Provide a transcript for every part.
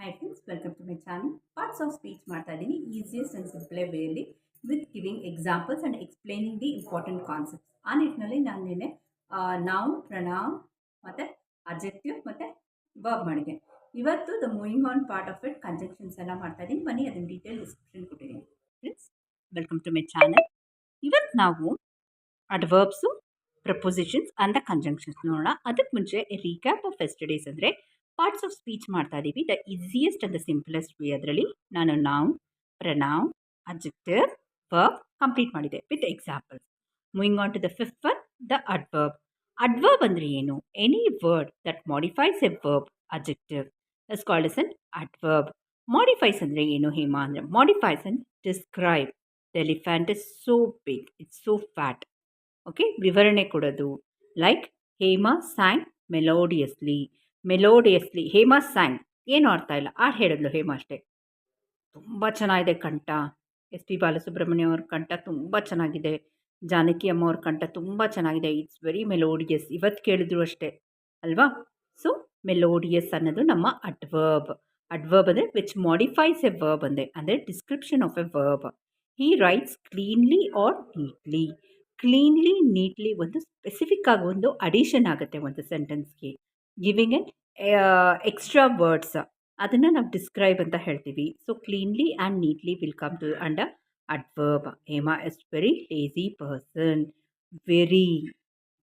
Hi friends, welcome to my channel. Parts of speech ಮಾಡ್ತಾ ಇದ್ದೀನಿ easiest and simply ವೇಯಲ್ಲಿ with giving examples and explaining the important concepts. ಆ ನಿಟ್ಟಿನಲ್ಲಿ ನಾನು ನಿನ್ನೆ ನೌನ್, ಪ್ರನೌನ್ ಮತ್ತು ಅಡ್ಜೆಕ್ಟಿವ್ ಮತ್ತು ವರ್ಬ್ ಮಾಡಿದೆ. ಇವತ್ತು the moving on part of it conjunctions ಎಲ್ಲ ಮಾಡ್ತಾ ಇದ್ದೀನಿ. ಬನ್ನಿ ಅದನ್ನು ಡೀಟೇಲ್ ಡಿಸ್ಕ್ರಿಪ್ಷನ್ ಕೊಟ್ಟಿದ್ದೀನಿ. Friends, welcome to my channel. ಇವತ್ತು ನಾವು adverbs, prepositions and the conjunctions ನೋಡೋಣ. ಅದಕ್ಕೆ ಮುಂಚೆ ರೀಕ್ಯಾಪ್ ಆಫ್ ಎಸ್ಟರ್ಡೇಸ್ ಅಂದರೆ ಪಾರ್ಟ್ಸ್ ಆಫ್ ಸ್ಪೀಚ್ ಮಾಡ್ತಾ ಇದ್ದೀವಿ. The easiest and the simplest way ಅದರಲ್ಲಿ ನಾನು noun, pronoun, adjective, verb complete ಮಾಡಿದೆ with examples. Moving on to the fifth one, the adverb. Adverb ಅಂದರೆ ಏನು? Any word that modifies a verb adjective is called as an adverb. Modifies ಅಂದರೆ ಏನು ಹೇಮಾ? ಅಂದರೆ modifies and describe the elephant is so big, it's so fat. Okay, ವಿವರಣೆ ಕೊಡೋದು. Like Hema sang melodiously. Melodiously Hema sang ಏನು ಅರ್ಥ ಇಲ್ಲ, ಹಾಡು ಹೇಳಿದ್ಲು ಹೇಮಾ ಅಷ್ಟೇ. ತುಂಬ ಚೆನ್ನಾಗಿದೆ ಕಂಠ. ಎಸ್ ಪಿ ಬಾಲಸುಬ್ರಹ್ಮಣ್ಯ ಅವ್ರ ಕಂಠ ತುಂಬ ಚೆನ್ನಾಗಿದೆ. ಜಾನಕಿ ಅಮ್ಮ ಅವ್ರ ಕಂಠ ತುಂಬ ಚೆನ್ನಾಗಿದೆ. It's very melodious. ಇವತ್ತು ಕೇಳಿದ್ರು ಅಷ್ಟೇ ಅಲ್ವಾ? ಸೊ ಮೆಲೋಡಿಯಸ್ ಅನ್ನೋದು ನಮ್ಮ ಅಡ್ವರ್ಬ್. ಅಡ್ವರ್ಬ್ ಅಂದರೆ ವಿಚ್ ಮಾಡಿಫೈಸ್ ಎ ವರ್ಬ್ ಅಂದರೆ description of a verb. He writes cleanly or neatly. Cleanly, neatly ಒಂದು ಸ್ಪೆಸಿಫಿಕ್ ಆಗಿ ಒಂದು ಅಡಿಷನ್ ಆಗುತ್ತೆ ಒಂದು ಸೆಂಟೆನ್ಸ್ಗೆ. ಗಿವಿಂಗ್ ಎನ್ ಎಕ್ಸ್ಟ್ರಾ ವರ್ಡ್ಸ್, ಅದನ್ನು ನಾವು ಡಿಸ್ಕ್ರೈಬ್ ಅಂತ ಹೇಳ್ತೀವಿ. So cleanly and neatly will come to under adverb. Hema is very lazy person. Very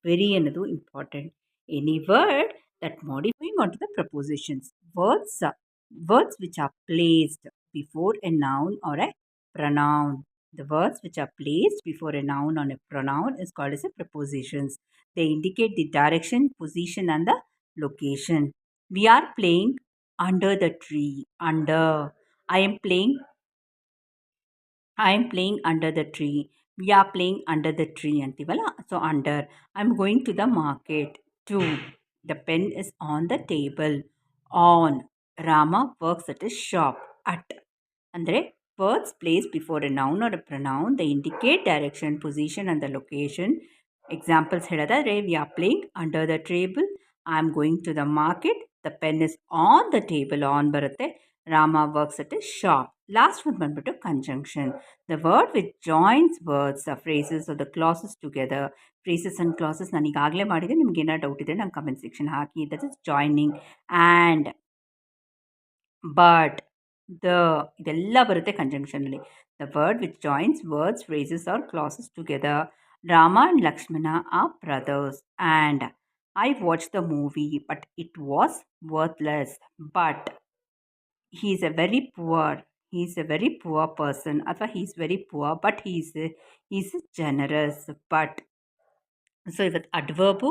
very ಅನ್ನೋದು important. Any word that modifying on to the prepositions. Words which are placed before a noun or a pronoun. The words which are placed before a noun or a pronoun is called as a prepositions. They indicate the direction, position and the location. We are playing under the tree. Under. I am playing under the tree. We are playing under the tree antivala. So under. I am going to the market. To. The pen is on the table. On. Rama works at a shop. At. Andre words placed before a noun or a pronoun, they indicate direction, position and the location. Examples ಹೇಳೋದಾದರೆ, we are playing under the table. I am going to the market. The pen is on the table. On ಬರುತ್ತೆ. Rama works at a shop. Last one ಬಂದ್ಬಿಟ್ಟು conjunction. The word which joins words, the phrases or the clauses together. Phrases and clauses ನಾನು ಈಗಾಗಲೇ ಮಾಡಿದೆ. ನಿಮ್ಗೆ ಏನಾದ್ರು doubt ಇದೆ ನಾನು comment section ಹಾಕಿ. That is joining. And, but, the ಇದೆಲ್ಲ ಬರುತ್ತೆ ಕಂಜಂಕ್ಷನಲ್ಲಿ. The word which joins words, phrases or clauses together. Rama and Lakshmana are brothers. And I watch the movie but it was worthless. But he is a very poor person, ಅಥವಾ he is very poor but he is generous. But so ಇವತ್ತು ಅಡ್ವರ್ಬು,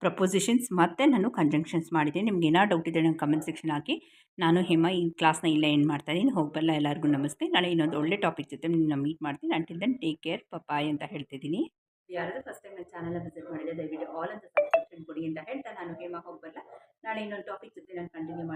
prepositions ಮತ್ತು ನಾನು conjunctions ಮಾಡಿದ್ದೀನಿ. ನಿಮ್ಗೆ ಏನಾದ್ರು doubt ಇದೆ ನಂಗೆ comment section ಹಾಕಿ. ನಾನು ಹೇಮ ಈ ಕ್ಲಾಸ್ನ ಇಲ್ಲೇ ಎಂಡ್ ಮಾಡ್ತಾಯಿದ್ದೀನಿ. ಹೋಗಬಲ್ಲ. ಎಲ್ಲರಿಗೂ ನಮಸ್ತೆ. ನಾಳೆ ಇನ್ನೊಂದು ಒಳ್ಳೆ ಟಾಪಿಕ್ ಜೊತೆ ನಿಮ್ಮನ್ನ ಮೀಟ್ ಮಾಡ್ತೀನಿ. ಅಂಟಿಲ್ ದೆನ್ ಟೇಕ್ ಕೇರ್, ಬಾಯ್ ಅಂತ ಹೇಳ್ತಿದ್ದೀನಿ. ಯಾರಾದರೂ ಫಸ್ಟ್ ಟೈಮ್ ನನ್ನ ಚಾನಲ್ನ ವಿಸಿಟ್ ಮಾಡಿದರೆ ದಯವಿಟ್ಟು ಆಲ್ ಅಂತ ಸಬ್ಸ್ಕ್ರಿಪ್ಷನ್ ಕೊಡಿ ಅಂತ ಹೇಳ್ತಾ ನಾನು ಹೇಮ ಹೋಗಬಲ್ಲ. ನಾಳೆ ಇನ್ನೊಂದು ಟಾಪಿಕ್ ಜೊತೆ ನಾನು ಕಂಟಿನ್ಯೂ